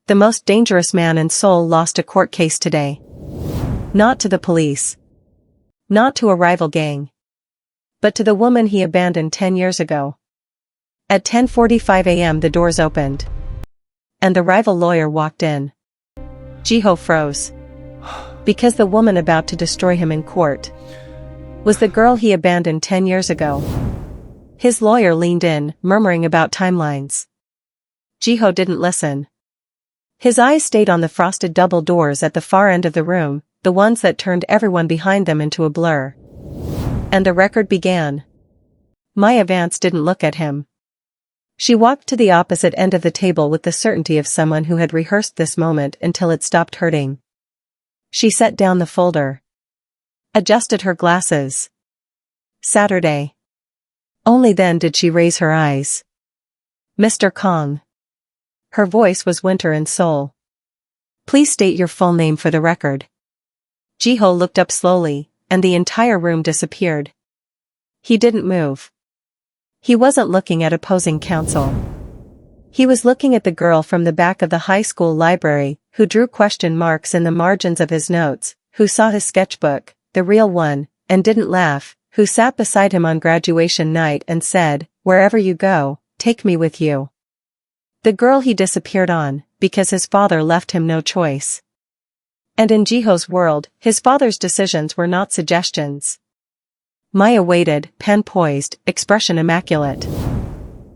the most dangerous man in Seoul lost a court case today. Not to the police. Not to a rival gang. But to the woman he abandoned 10 years ago. At 10:45 a.m. the doors opened. And the rival lawyer walked in. Ji-ho froze. Because the woman about to destroy him in court was the girl he abandoned 10 years ago. His lawyer leaned in, murmuring about timelines. Ji-ho didn't listen. His eyes stayed on the frosted double doors at the far end of the room, the ones that turned everyone behind them into a blur. And the record began. Maya Vance didn't look at him. She walked to the opposite end of the table with the certainty of someone who had rehearsed this moment until it stopped hurting. She set down the folder. Adjusted her glasses. Saturday. Only then did she raise her eyes. Mr. Kong. Her voice was winter in Seoul. Please state your full name for the record. Ji-ho looked up slowly, and the entire room disappeared. He didn't move. He wasn't looking at opposing counsel. He was looking at the girl from the back of the high school library, who drew question marks in the margins of his notes, who saw his sketchbook, the real one, and didn't laugh, who sat beside him on graduation night and said, "Wherever you go, take me with you." The girl he disappeared on, because his father left him no choice. And in Ji-ho's world, his father's decisions were not suggestions. Maya waited, pen poised, expression immaculate.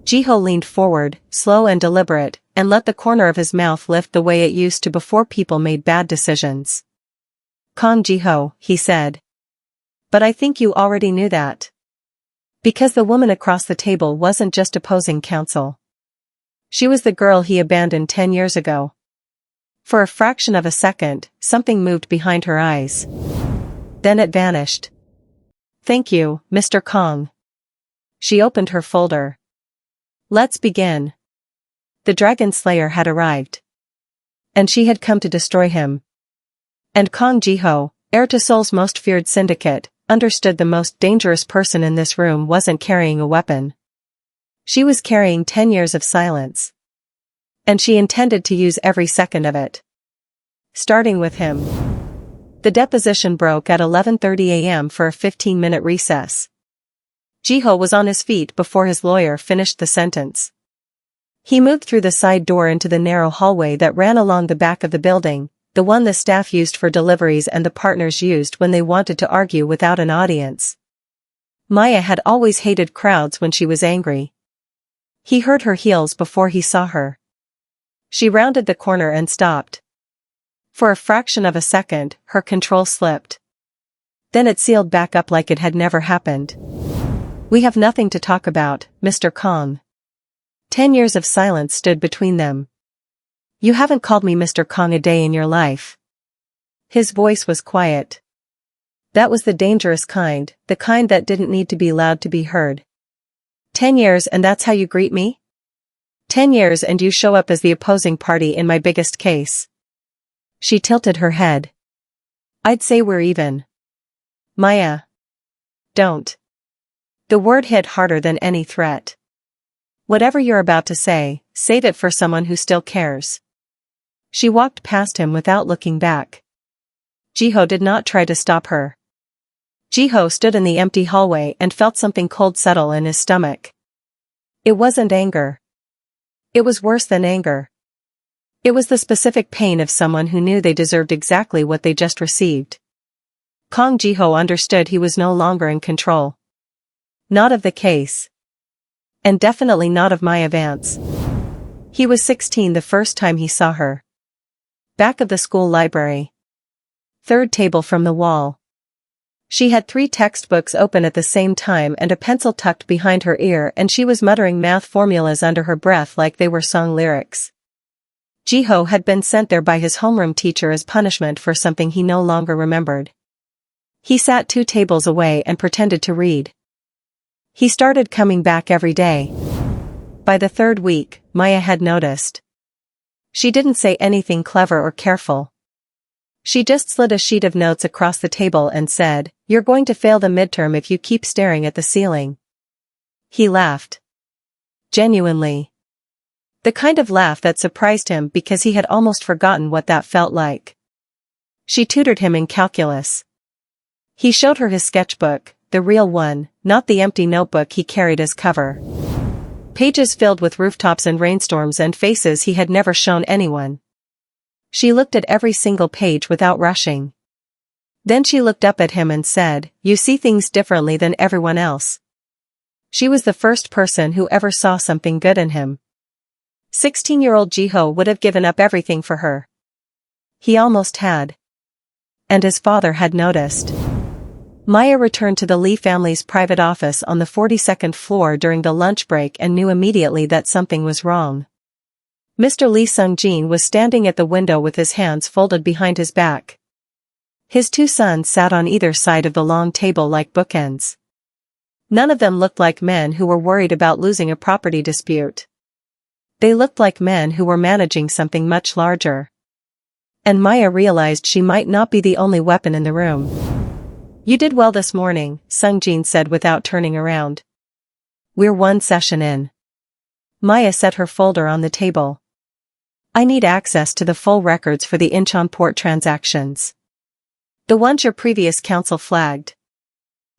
Ji-ho leaned forward, slow and deliberate, and let the corner of his mouth lift the way it used to before people made bad decisions. "Kong Ji-ho," he said. "But I think you already knew that." Because the woman across the table wasn't just opposing counsel. She was the girl he abandoned 10 years ago. For a fraction of a second, something moved behind her eyes. Then it vanished. "Thank you, Mr. Kong." She opened her folder. "Let's begin." The Dragon Slayer had arrived. And she had come to destroy him. And Kong Ji-ho, heir to Seoul's most feared syndicate, understood the most dangerous person in this room wasn't carrying a weapon. She was carrying 10 years of silence. And she intended to use every second of it. Starting with him. The deposition broke at 11:30 a.m. for a 15-minute recess. Ji-ho was on his feet before his lawyer finished the sentence. He moved through the side door into the narrow hallway that ran along the back of the building, the one the staff used for deliveries and the partners used when they wanted to argue without an audience. Maya had always hated crowds when she was angry. He heard her heels before he saw her. She rounded the corner and stopped. For a fraction of a second, her control slipped. Then it sealed back up like it had never happened. "We have nothing to talk about, Mr. Kong." 10 years of silence stood between them. "You haven't called me Mr. Kong a day in your life." His voice was quiet. That was the dangerous kind, the kind that didn't need to be loud to be heard. 10 years and that's how you greet me? 10 years and you show up as the opposing party in my biggest case. She tilted her head. "I'd say we're even." "Maya. Don't." The word hit harder than any threat. "Whatever you're about to say, save it for someone who still cares." She walked past him without looking back. Ji-ho did not try to stop her. Ji-ho stood in the empty hallway and felt something cold settle in his stomach. It wasn't anger. It was worse than anger. It was the specific pain of someone who knew they deserved exactly what they just received. Kong Ji-ho understood he was no longer in control. Not of the case. And definitely not of Maya Vance. He was 16 the first time he saw her. Back of the school library. Third table from the wall. She had 3 textbooks open at the same time and a pencil tucked behind her ear, and she was muttering math formulas under her breath like they were song lyrics. Ji-ho had been sent there by his homeroom teacher as punishment for something he no longer remembered. He sat 2 tables away and pretended to read. He started coming back every day. By the 3rd week, Maya had noticed. She didn't say anything clever or careful. She just slid a sheet of notes across the table and said, "You're going to fail the midterm if you keep staring at the ceiling." He laughed. Genuinely. The kind of laugh that surprised him because he had almost forgotten what that felt like. She tutored him in calculus. He showed her his sketchbook, the real one, not the empty notebook he carried as cover. Pages filled with rooftops and rainstorms and faces he had never shown anyone. She looked at every single page without rushing. Then she looked up at him and said, "You see things differently than everyone else." She was the first person who ever saw something good in him. 16-year-old Jiho would have given up everything for her. He almost had. And his father had noticed. Maya returned to the Lee family's private office on the 42nd floor during the lunch break and knew immediately that something was wrong. Mr. Lee Sung-jin was standing at the window with his hands folded behind his back. His two sons sat on either side of the long table like bookends. None of them looked like men who were worried about losing a property dispute. They looked like men who were managing something much larger. And Maya realized she might not be the only weapon in the room. "You did well this morning," Sung-jin said without turning around. "We're one session in." Maya set her folder on the table. "I need access to the full records for the Inchon port transactions. The ones your previous counsel flagged.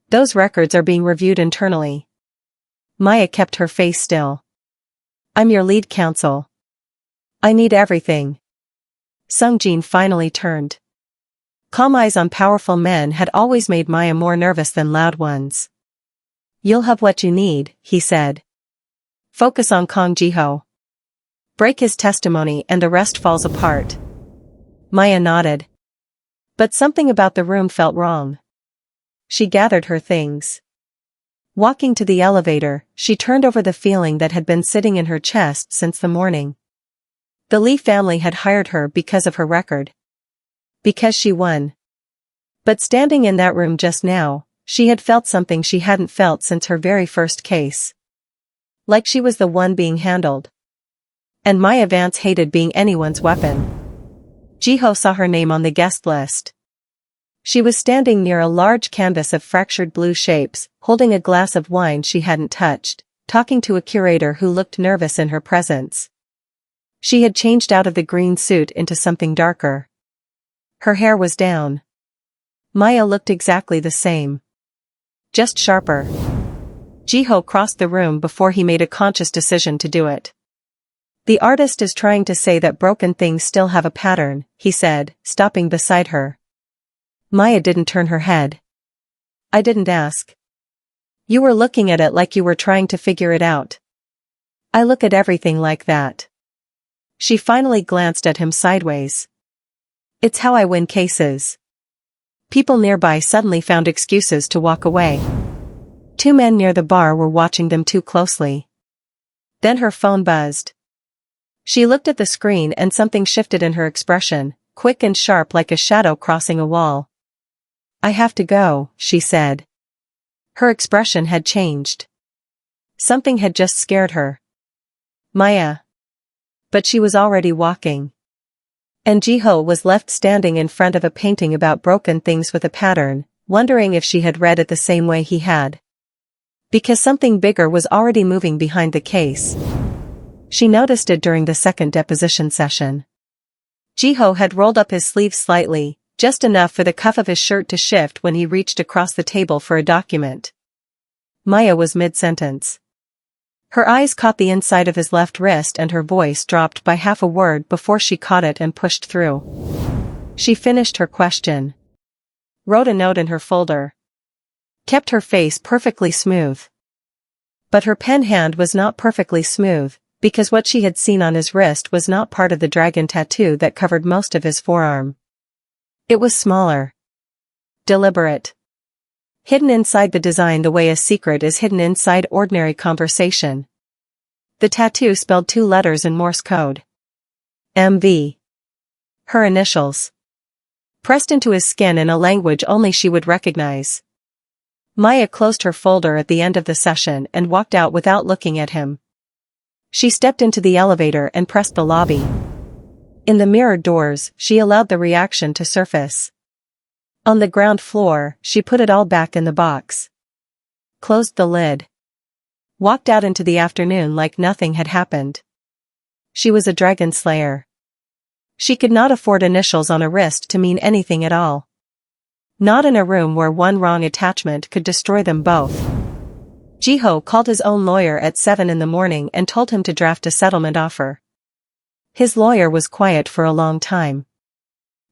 Those records are being reviewed internally." Maya kept her face still. "I'm your lead counsel. I need everything." Sung-jin finally turned. Calm eyes on powerful men had always made Maya more nervous than loud ones. "You'll have what you need," he said. "Focus on Kong Jiho. Break his testimony and the rest falls apart." Maya nodded. But something about the room felt wrong. She gathered her things. Walking to the elevator, she turned over the feeling that had been sitting in her chest since the morning. The Lee family had hired her because of her record. Because she won. But standing in that room just now, she had felt something she hadn't felt since her very first case. Like she was the one being handled. And Maya Vance hated being anyone's weapon. Jiho saw her name on the guest list. She was standing near a large canvas of fractured blue shapes, holding a glass of wine she hadn't touched, talking to a curator who looked nervous in her presence. She had changed out of the green suit into something darker. Her hair was down. Maya looked exactly the same. Just sharper. Jiho crossed the room before he made a conscious decision to do it. "The artist is trying to say that broken things still have a pattern," he said, stopping beside her. Maya didn't turn her head. "I didn't ask. You were looking at it like you were trying to figure it out." "I look at everything like that." She finally glanced at him sideways. "It's how I win cases." People nearby suddenly found excuses to walk away. Two men near the bar were watching them too closely. Then her phone buzzed. She looked at the screen and something shifted in her expression, quick and sharp like a shadow crossing a wall. "I have to go," she said. Her expression had changed. Something had just scared her. "Maya." But she was already walking. And Jiho was left standing in front of a painting about broken things with a pattern, wondering if she had read it the same way he had. Because something bigger was already moving behind the case. She noticed it during the second deposition session. Jiho had rolled up his sleeves slightly, just enough for the cuff of his shirt to shift when he reached across the table for a document. Maya was mid-sentence. Her eyes caught the inside of his left wrist and her voice dropped by half a word before she caught it and pushed through. She finished her question. Wrote a note in her folder. Kept her face perfectly smooth. But her pen hand was not perfectly smooth, because what she had seen on his wrist was not part of the dragon tattoo that covered most of his forearm. It was smaller. Deliberate. Hidden inside the design the way a secret is hidden inside ordinary conversation. The tattoo spelled 2 letters in Morse code. MV. Her initials. Pressed into his skin in a language only she would recognize. Maya closed her folder at the end of the session and walked out without looking at him. She stepped into the elevator and pressed the lobby. In the mirrored doors, she allowed the reaction to surface. On the ground floor, she put it all back in the box. Closed the lid. Walked out into the afternoon like nothing had happened. She was a dragon slayer. She could not afford initials on a wrist to mean anything at all. Not in a room where one wrong attachment could destroy them both. Jiho called his own lawyer at 7 in the morning and told him to draft a settlement offer. His lawyer was quiet for a long time.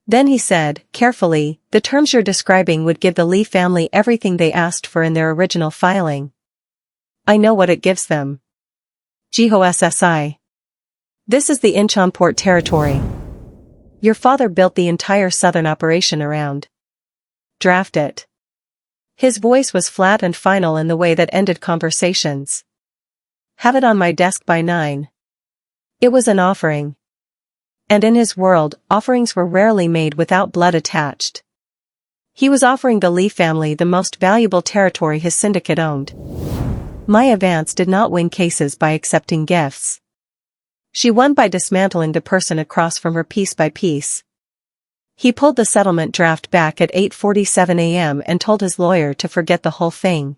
Then he said, carefully, the terms you're describing would give the Lee family everything they asked for in their original filing. I know what it gives them. Jiho SSI. This is the Inchon port territory. Your father built the entire southern operation around. Draft it. His voice was flat and final in the way that ended conversations. Have it on my desk by 9. It was an offering. And in his world, offerings were rarely made without blood attached. He was offering the Lee family the most valuable territory his syndicate owned. Maya Vance did not win cases by accepting gifts. She won by dismantling the person across from her piece by piece. He pulled the settlement draft back at 8:47 a.m. and told his lawyer to forget the whole thing.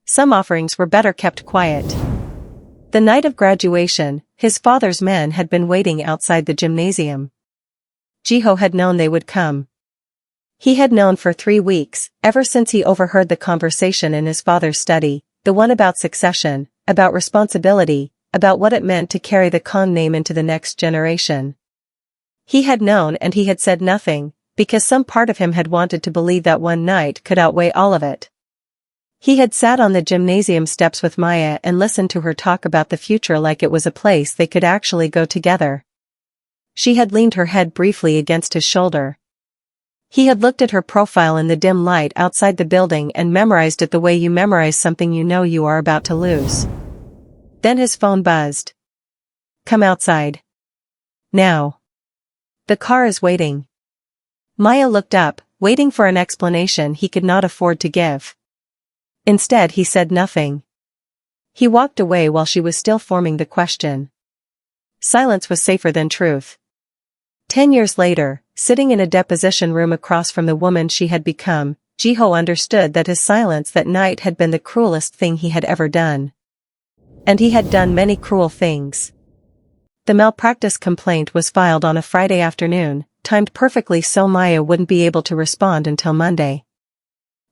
Some offerings were better kept quiet. The night of graduation, his father's men had been waiting outside the gymnasium. Jiho had known they would come. He had known for 3 weeks, ever since he overheard the conversation in his father's study, the one about succession, about responsibility, about what it meant to carry the Kong name into the next generation. He had known and he had said nothing, because some part of him had wanted to believe that one night could outweigh all of it. He had sat on the gymnasium steps with Maya and listened to her talk about the future like it was a place they could actually go together. She had leaned her head briefly against his shoulder. He had looked at her profile in the dim light outside the building and memorized it the way you memorize something you know you are about to lose. Then his phone buzzed. Come outside. Now. The car is waiting. Maya looked up, waiting for an explanation he could not afford to give. Instead he said nothing. He walked away while she was still forming the question. Silence was safer than truth. 10 years later, sitting in a deposition room across from the woman she had become, Jiho understood that his silence that night had been the cruelest thing he had ever done. And he had done many cruel things. The malpractice complaint was filed on a Friday afternoon, timed perfectly so Maya wouldn't be able to respond until Monday.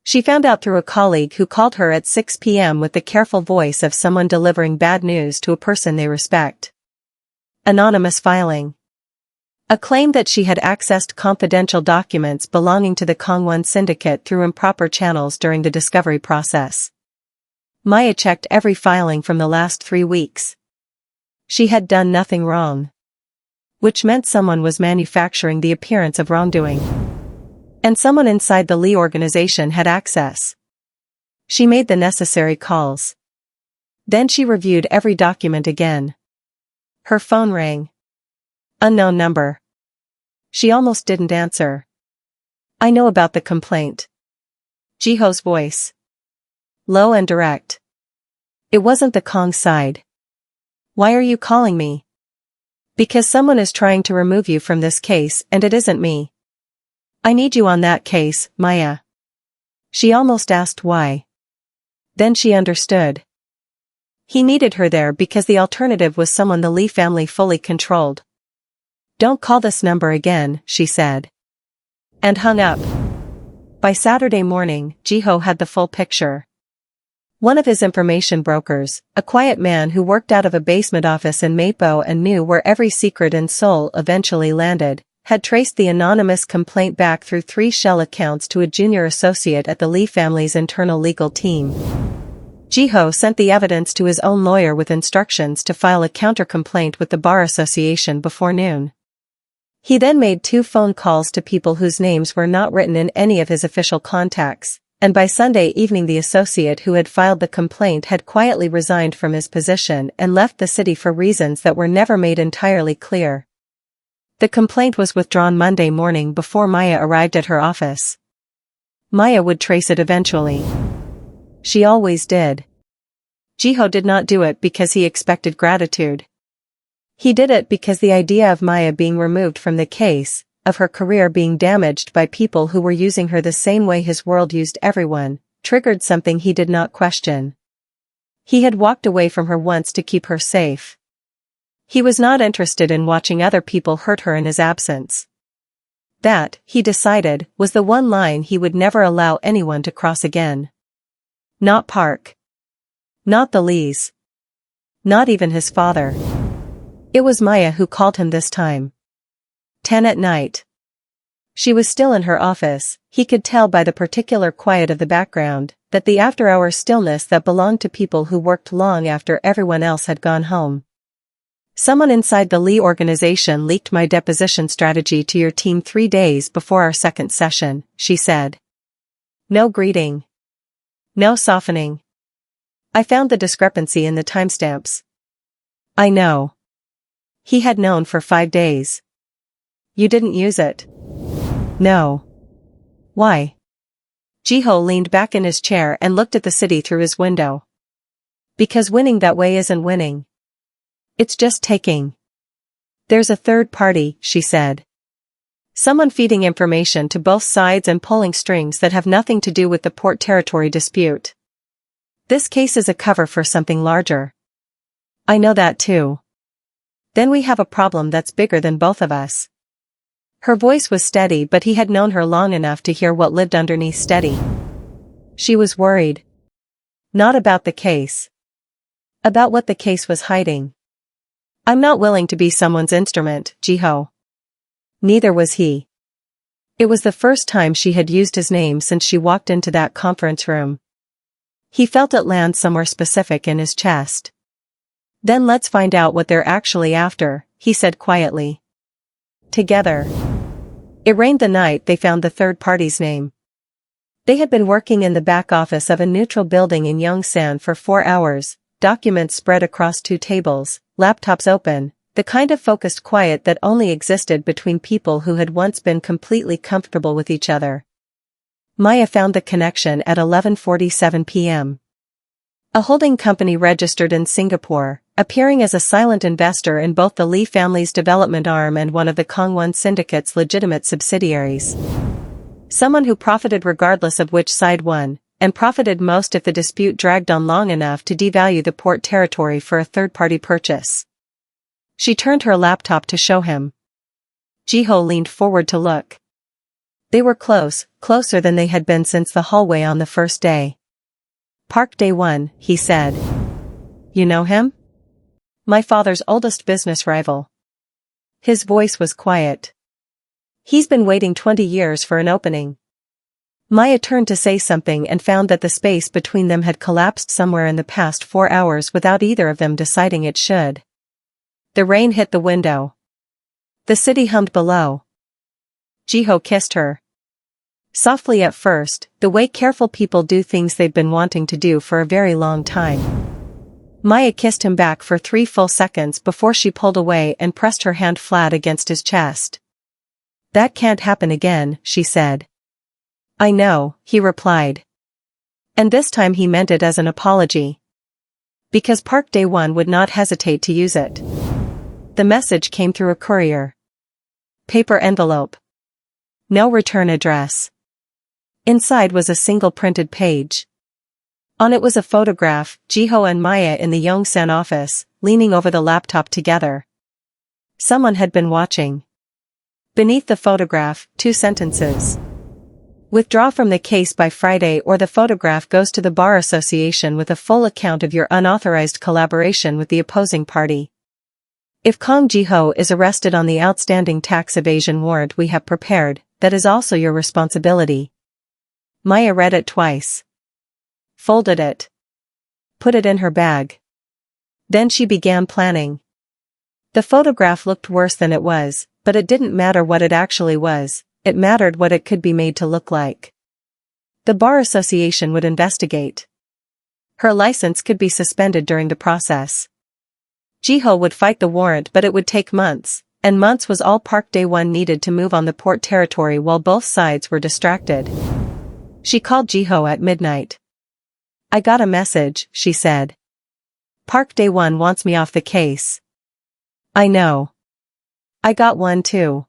She found out through a colleague who called her at 6 p.m. with the careful voice of someone delivering bad news to a person they respect. Anonymous filing. A claim that she had accessed confidential documents belonging to the Kongwon syndicate through improper channels during the discovery process. Maya checked every filing from the last 3 weeks. She had done nothing wrong. Which meant someone was manufacturing the appearance of wrongdoing. And someone inside the Lee organization had access. She made the necessary calls. Then she reviewed every document again. Her phone rang. Unknown number. She almost didn't answer. I know about the complaint. Jiho's voice. Low and direct. It wasn't the Kong side. Why are you calling me? Because someone is trying to remove you from this case and it isn't me. I need you on that case, Maya. She almost asked why. Then she understood. He needed her there because the alternative was someone the Lee family fully controlled. Don't call this number again, she said. And hung up. By Saturday morning, Jiho had the full picture. One of his information brokers, a quiet man who worked out of a basement office in Mapo and knew where every secret and soul eventually landed, had traced the anonymous complaint back through 3 shell accounts to a junior associate at the Lee family's internal legal team. Jiho sent the evidence to his own lawyer with instructions to file a counter-complaint with the Bar Association before noon. He then made 2 phone calls to people whose names were not written in any of his official contacts. And by Sunday evening the associate who had filed the complaint had quietly resigned from his position and left the city for reasons that were never made entirely clear. The complaint was withdrawn Monday morning before Maya arrived at her office. Maya would trace it eventually. She always did. Jiho did not do it because he expected gratitude. He did it because the idea of Maya being removed from the case, of her career being damaged by people who were using her the same way his world used everyone, triggered something he did not question. He had walked away from her once to keep her safe. He was not interested in watching other people hurt her in his absence. That, he decided, was the one line he would never allow anyone to cross again. Not Park. Not the Lees. Not even his father. It was Maya who called him this time. 10 at night. She was still in her office. He could tell by the particular quiet of the background, that the after-hour stillness that belonged to people who worked long after everyone else had gone home. Someone inside the Lee organization leaked my deposition strategy to your team 3 days before our second session, she said. No greeting. No softening. I found the discrepancy in the timestamps. I know. He had known for 5 days. You didn't use it. No. Why? Jiho leaned back in his chair and looked at the city through his window. Because winning that way isn't winning. It's just taking. There's a third party, she said. Someone feeding information to both sides and pulling strings that have nothing to do with the port territory dispute. This case is a cover for something larger. I know that too. Then we have a problem that's bigger than both of us. Her voice was steady, but he had known her long enough to hear what lived underneath steady. She was worried. Not about the case. About what the case was hiding. I'm not willing to be someone's instrument, Jiho. Neither was he. It was the first time she had used his name since she walked into that conference room. He felt it land somewhere specific in his chest. Then let's find out what they're actually after, he said quietly. Together. It rained the night they found the third party's name. They had been working in the back office of a neutral building in Yongsan for 4 hours, documents spread across 2 tables, laptops open, the kind of focused quiet that only existed between people who had once been completely comfortable with each other. Maya found the connection at 11:47 p.m. A holding company registered in Singapore, appearing as a silent investor in both the Lee family's development arm and one of the Kongwon Syndicate's legitimate subsidiaries. Someone who profited regardless of which side won, and profited most if the dispute dragged on long enough to devalue the port territory for a third-party purchase. She turned her laptop to show him. Jiho leaned forward to look. They were close, closer than they had been since the hallway on the first day. Park Dae-won, he said. You know him? My father's oldest business rival. His voice was quiet. He's been waiting 20 years for an opening. Maya turned to say something and found that the space between them had collapsed somewhere in the past 4 hours without either of them deciding it should. The rain hit the window. The city hummed below. Jiho kissed her. Softly at first, the way careful people do things they've been wanting to do for a very long time. Maya kissed him back for 3 full seconds before she pulled away and pressed her hand flat against his chest. That can't happen again, she said. I know, he replied. And this time he meant it as an apology. Because Park Dae-won would not hesitate to use it. The message came through a courier. Paper envelope. No return address. Inside was a single printed page. On it was a photograph, Jiho and Maya in the Yongsan office, leaning over the laptop together. Someone had been watching. Beneath the photograph, 2 sentences. Withdraw from the case by Friday or the photograph goes to the Bar Association with a full account of your unauthorized collaboration with the opposing party. If Kong Jiho is arrested on the outstanding tax evasion warrant we have prepared, that is also your responsibility. Maya read it twice. Folded it. Put it in her bag. Then she began planning. The photograph looked worse than it was, but it didn't matter what it actually was, it mattered what it could be made to look like. The Bar Association would investigate. Her license could be suspended during the process. Jiho would fight the warrant, but it would take months, and months was all Park Dae-won needed to move on the port territory while both sides were distracted. She called Jiho at midnight. I got a message, she said. Park Dae-won wants me off the case. I know. I got one too.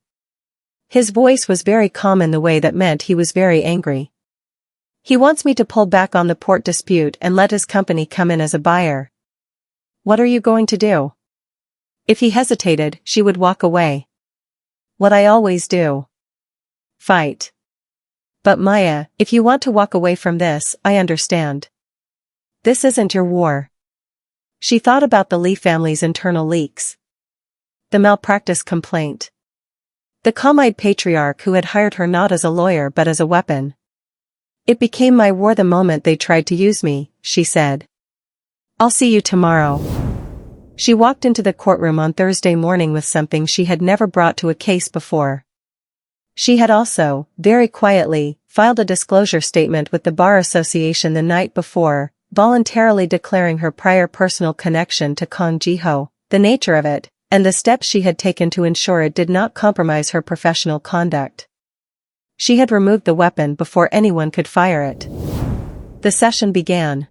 His voice was very calm in the way that meant he was very angry. He wants me to pull back on the port dispute and let his company come in as a buyer. What are you going to do? If he hesitated, she would walk away. What I always do. Fight. But Maya, if you want to walk away from this, I understand. This isn't your war. She thought about the Lee family's internal leaks. The malpractice complaint. The calm-eyed patriarch who had hired her not as a lawyer but as a weapon. It became my war the moment they tried to use me, she said. I'll see you tomorrow. She walked into the courtroom on Thursday morning with something she had never brought to a case before. She had also, very quietly, filed a disclosure statement with the Bar Association the night before, voluntarily declaring her prior personal connection to Kang Ji-ho, the nature of it, and the steps she had taken to ensure it did not compromise her professional conduct. She had removed the weapon before anyone could fire it. The session began.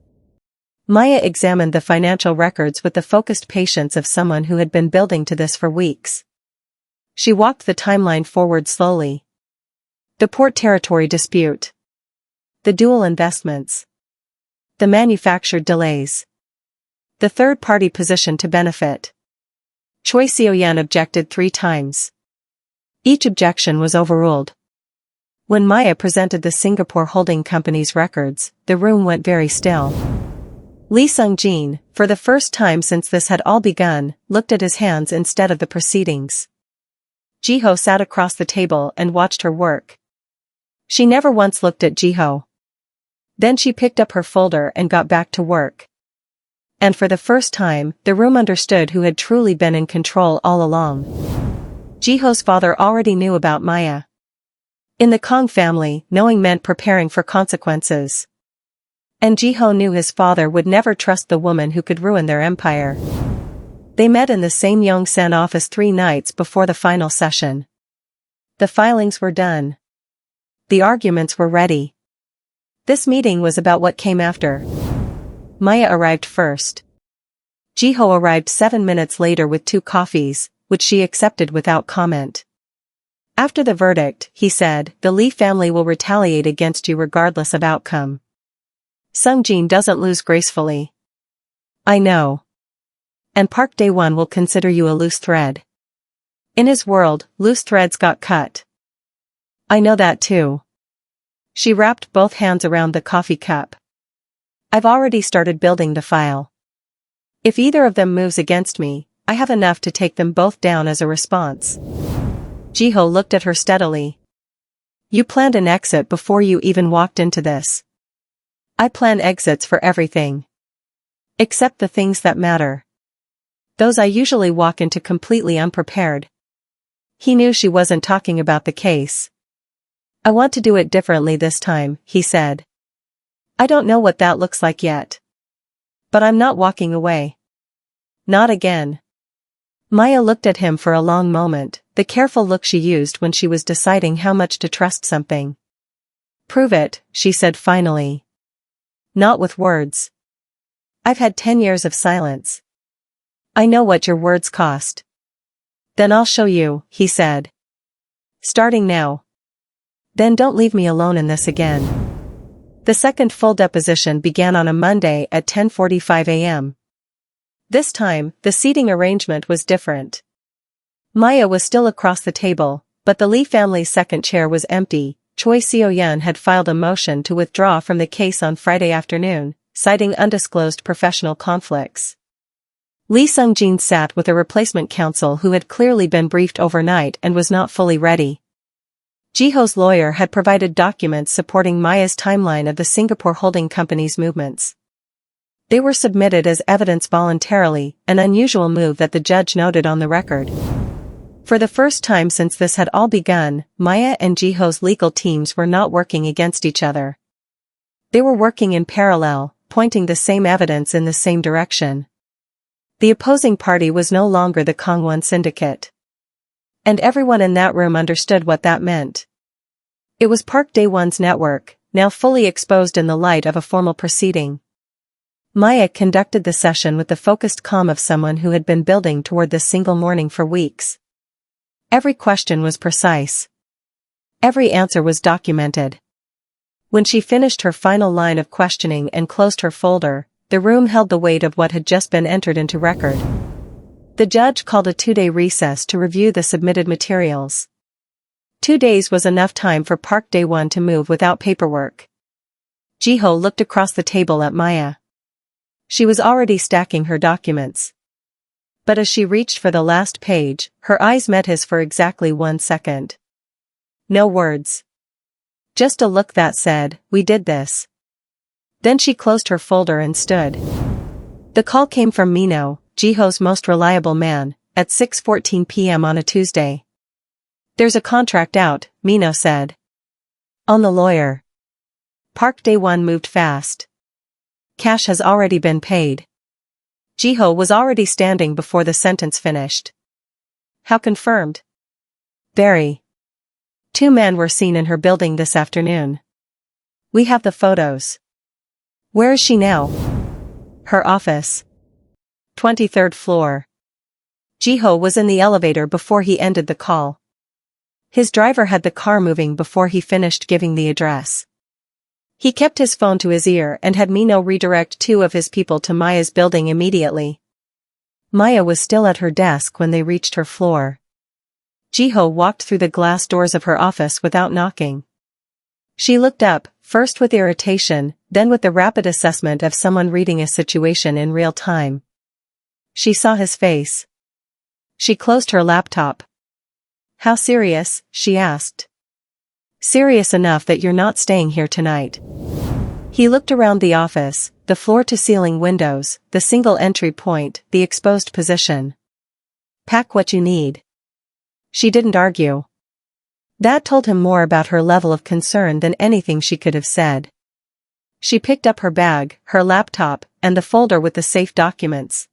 Maya examined the financial records with the focused patience of someone who had been building to this for weeks. She walked the timeline forward slowly. The port territory dispute. The dual investments. The manufactured delays. The third-party position to benefit. Choi Seo-yan objected 3 times. Each objection was overruled. When Maya presented the Singapore holding company's records, the room went very still. Lee Sung-jin, for the first time since this had all begun, looked at his hands instead of the proceedings. Ji-ho sat across the table and watched her work. She never once looked at Ji-ho. Then she picked up her folder and got back to work. And for the first time, the room understood who had truly been in control all along. Ji-ho's father already knew about Maya. In the Kang family, knowing meant preparing for consequences. And Ji-ho knew his father would never trust the woman who could ruin their empire. They met in the same Yongsan office 3 nights before the final session. The filings were done. The arguments were ready. This meeting was about what came after. Maya arrived first. Ji-ho arrived 7 minutes later with 2 coffees, which she accepted without comment. After the verdict, he said, the Lee family will retaliate against you regardless of outcome. Sung-jin doesn't lose gracefully. I know. And Park Dae-won will consider you a loose thread. In his world, loose threads got cut. I know that too. She wrapped both hands around the coffee cup. I've already started building the file. If either of them moves against me, I have enough to take them both down as a response. Ji-ho looked at her steadily. You planned an exit before you even walked into this. I plan exits for everything. Except the things that matter. Those I usually walk into completely unprepared. He knew she wasn't talking about the case. I want to do it differently this time, he said. I don't know what that looks like yet. But I'm not walking away. Not again. Maya looked at him for a long moment, the careful look she used when she was deciding how much to trust something. Prove it, she said finally. Not with words. I've had 10 years of silence. I know what your words cost. Then I'll show you, he said. Starting now. Then don't leave me alone in this again. The second full deposition began on a Monday at 10:45 a.m. This time, the seating arrangement was different. Maya was still across the table, but the Lee family's second chair was empty. Choi Seo-yan had filed a motion to withdraw from the case on Friday afternoon, citing undisclosed professional conflicts. Lee Sung-jin sat with a replacement counsel who had clearly been briefed overnight and was not fully ready. Ji-ho's lawyer had provided documents supporting Maya's timeline of the Singapore holding company's movements. They were submitted as evidence voluntarily, an unusual move that the judge noted on the record. For the first time since this had all begun, Maya and Ji-ho's legal teams were not working against each other. They were working in parallel, pointing the same evidence in the same direction. The opposing party was no longer the Kangwon Syndicate. And everyone in that room understood what that meant. It was Park Dae-won's network, now fully exposed in the light of a formal proceeding. Maya conducted the session with the focused calm of someone who had been building toward this single morning for weeks. Every question was precise. Every answer was documented. When she finished her final line of questioning and closed her folder, the room held the weight of what had just been entered into record. The judge called a 2-day recess to review the submitted materials. 2 days was enough time for Park Dae-won to move without paperwork. Ji-ho looked across the table at Maya. She was already stacking her documents. But as she reached for the last page, her eyes met his for exactly 1 second. No words. Just a look that said, "We did this." Then she closed her folder and stood. The call came from Mino, Ji-ho's most reliable man, at 6:14 p.m. on a Tuesday. "There's a contract out," Mino said. "On the lawyer." Park Dae-won moved fast. "Cash has already been paid." Ji-ho was already standing before the sentence finished. "How confirmed?" "Very. 2 men were seen in her building this afternoon. We have the photos." "Where is she now?" "Her office. 23rd floor." Ji-ho was in the elevator before he ended the call. His driver had the car moving before he finished giving the address. He kept his phone to his ear and had Mino redirect 2 of his people to Maya's building immediately. Maya was still at her desk when they reached her floor. Ji-ho walked through the glass doors of her office without knocking. She looked up, first with irritation, then with the rapid assessment of someone reading a situation in real time. She saw his face. She closed her laptop. "How serious?" she asked. "Serious enough that you're not staying here tonight." He looked around the office, the floor-to-ceiling windows, the single entry point, the exposed position. "Pack what you need." She didn't argue. That told him more about her level of concern than anything she could have said. She picked up her bag, her laptop, and the folder with the safe documents.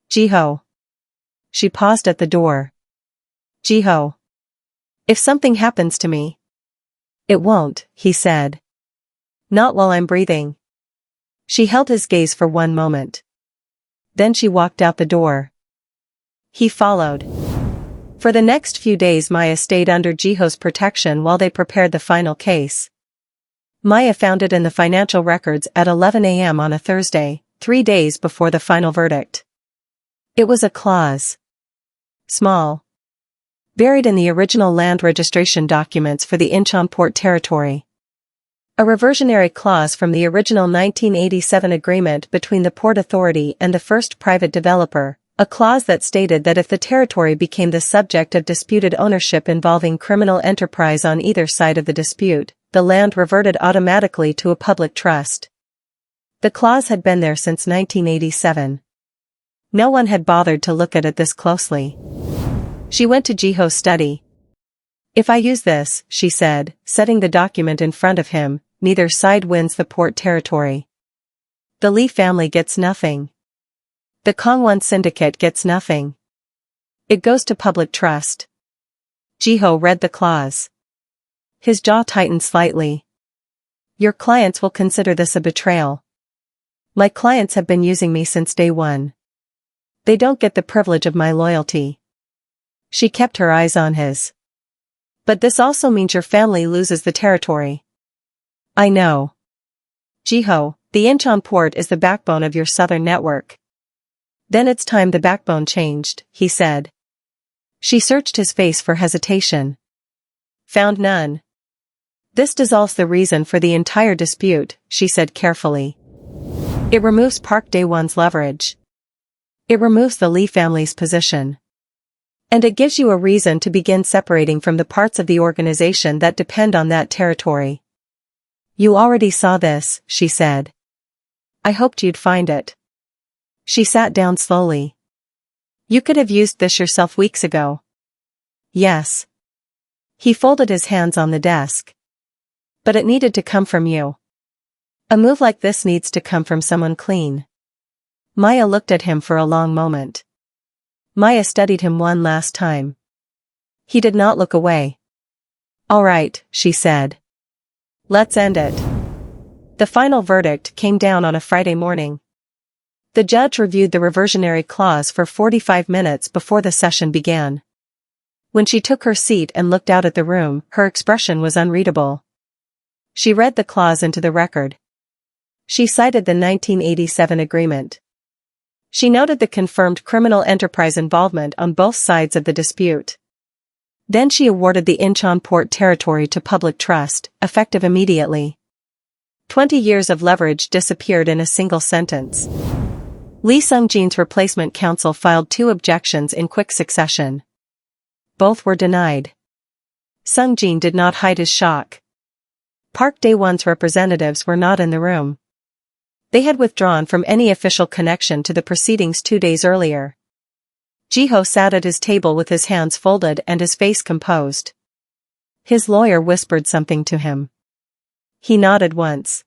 "Ji-ho." She paused at the door. "Ji-ho. If something happens to me." "It won't," he said. "Not while I'm breathing." She held his gaze for 1 moment. Then she walked out the door. He followed. For the next few days Maya stayed under Ji-ho's protection while they prepared the final case. Maya found it in the financial records at 11 a.m. on a Thursday, 3 days before the final verdict. It was a clause. Small. Buried in the original land registration documents for the Inchon port territory. A reversionary clause from the original 1987 agreement between the Port Authority and the first private developer, a clause that stated that if the territory became the subject of disputed ownership involving criminal enterprise on either side of the dispute, the land reverted automatically to a public trust. The clause had been there since 1987. No one had bothered to look at it this closely. She went to Ji-ho's study. "If I use this," she said, setting the document in front of him, "neither side wins the port territory. The Lee family gets nothing. The Kongwon syndicate gets nothing. It goes to public trust." Ji-ho read the clause. His jaw tightened slightly. "Your clients will consider this a betrayal. My clients have been using me since day one. They don't get the privilege of my loyalty." She kept her eyes on his. "But this also means your family loses the territory." "I know. Ji-ho, the Inchon port is the backbone of your southern network." "Then it's time the backbone changed," he said. She searched his face for hesitation. Found none. "This dissolves the reason for the entire dispute," she said carefully. "It removes Park Dae-won's leverage. It removes the Lee family's position. And it gives you a reason to begin separating from the parts of the organization that depend on that territory." "You already saw this," she said. "I hoped you'd find it." She sat down slowly. "You could have used this yourself weeks ago." "Yes." He folded his hands on the desk. "But it needed to come from you. A move like this needs to come from someone clean." Maya looked at him for a long moment. Maya studied him one last time. He did not look away. "All right," she said. "Let's end it." The final verdict came down on a Friday morning. The judge reviewed the reversionary clause for 45 minutes before the session began. When she took her seat and looked out at the room, her expression was unreadable. She read the clause into the record. She cited the 1987 agreement. She noted the confirmed criminal enterprise involvement on both sides of the dispute. Then she awarded the Inchon port territory to public trust, effective immediately. 20 years of leverage disappeared in a single sentence. Lee Sung-jin's replacement counsel filed 2 objections in quick succession. Both were denied. Sung-jin did not hide his shock. Park Dae-won's representatives were not in the room. They had withdrawn from any official connection to the proceedings 2 days earlier. Ji-ho sat at his table with his hands folded and his face composed. His lawyer whispered something to him. He nodded once.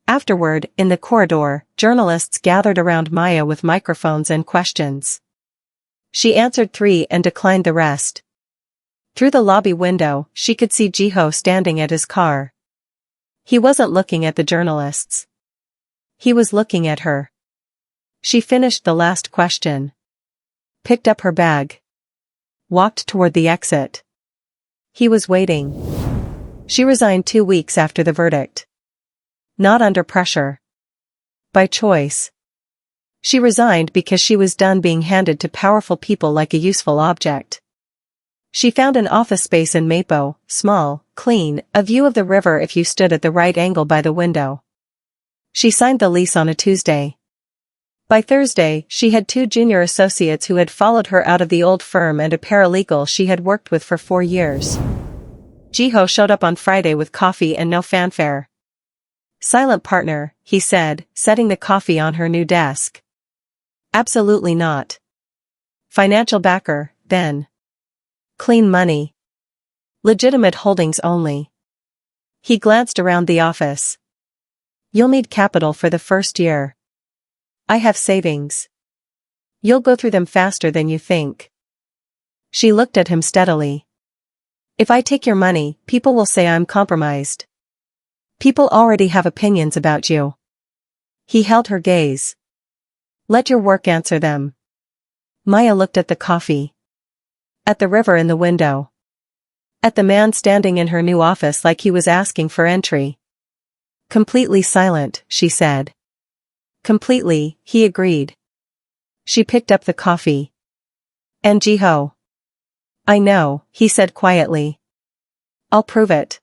Afterward, in the corridor, journalists gathered around Maya with microphones and questions. She answered 3 and declined the rest. Through the lobby window, she could see Ji-ho standing at his car. He wasn't looking at the journalists. He was looking at her. She finished the last question. Picked up her bag. Walked toward the exit. He was waiting. She resigned 2 weeks after the verdict. Not under pressure. By choice. She resigned because she was done being handed to powerful people like a useful object. She found an office space in Mapo, small, clean, a view of the river if you stood at the right angle by the window. She signed the lease on a Tuesday. By Thursday, she had 2 junior associates who had followed her out of the old firm and a paralegal she had worked with for 4 years. Ji-ho showed up on Friday with coffee and no fanfare. Silent partner, he said, setting the coffee on her new desk. Absolutely not. Financial backer, then. Clean money. Legitimate holdings only. He glanced around the office. You'll need capital for the first year. I have savings. You'll go through them faster than you think. She looked at him steadily. If I take your money, people will say I'm compromised. People already have opinions about you. He held her gaze. Let your work answer them. Maya looked at the coffee. At the river in the window. At the man standing in her new office like he was asking for entry. Completely silent, she said. Completely, he agreed. She picked up the coffee. And Ji-ho. I know, he said quietly. I'll prove it.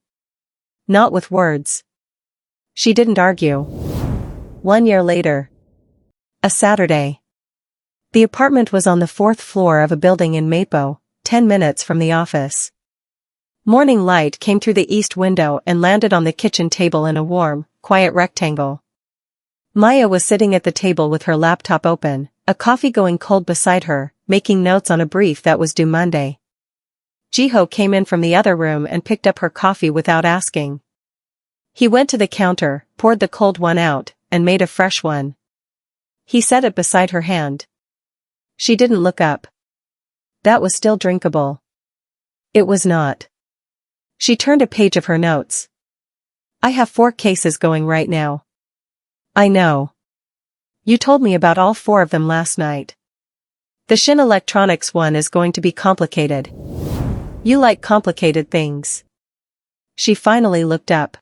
Not with words. She didn't argue. 1 year later. A Saturday. The apartment was on the 4th floor of a building in Mapo, 10 minutes from the office. Morning light came through the east window and landed on the kitchen table in a warm, quiet rectangle. Maya was sitting at the table with her laptop open, a coffee going cold beside her, making notes on a brief that was due Monday. Ji-ho came in from the other room and picked up her coffee without asking. He went to the counter, poured the cold one out, and made a fresh one. He set it beside her hand. She didn't look up. That was still drinkable. It was not. She turned a page of her notes. I have 4 cases going right now. I know. You told me about all 4 of them last night. The Shin Electronics one is going to be complicated. You like complicated things. She finally looked up.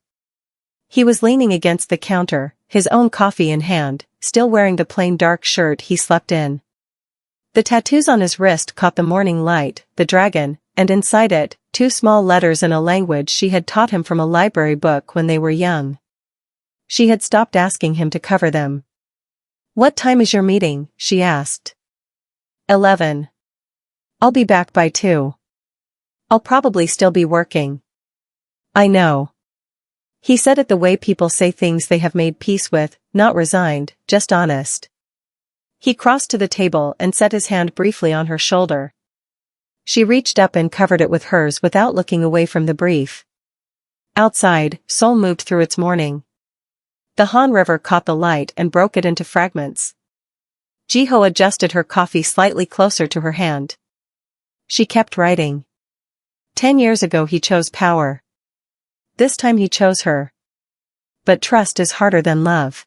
He was leaning against the counter, his own coffee in hand, still wearing the plain dark shirt he slept in. The tattoos on his wrist caught the morning light, the dragon, and inside it, 2 small letters in a language she had taught him from a library book when they were young. She had stopped asking him to cover them. What time is your meeting? She asked. 11. I'll be back by 2. I'll probably still be working. I know. He said it the way people say things they have made peace with, not resigned, just honest. He crossed to the table and set his hand briefly on her shoulder. She reached up and covered it with hers without looking away from the brief. Outside, Seoul moved through its morning. The Han River caught the light and broke it into fragments. Ji-ho adjusted her coffee slightly closer to her hand. She kept writing. 10 years ago he chose power. This time he chose her. But trust is harder than love.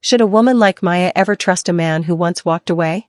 Should a woman like Maya ever trust a man who once walked away?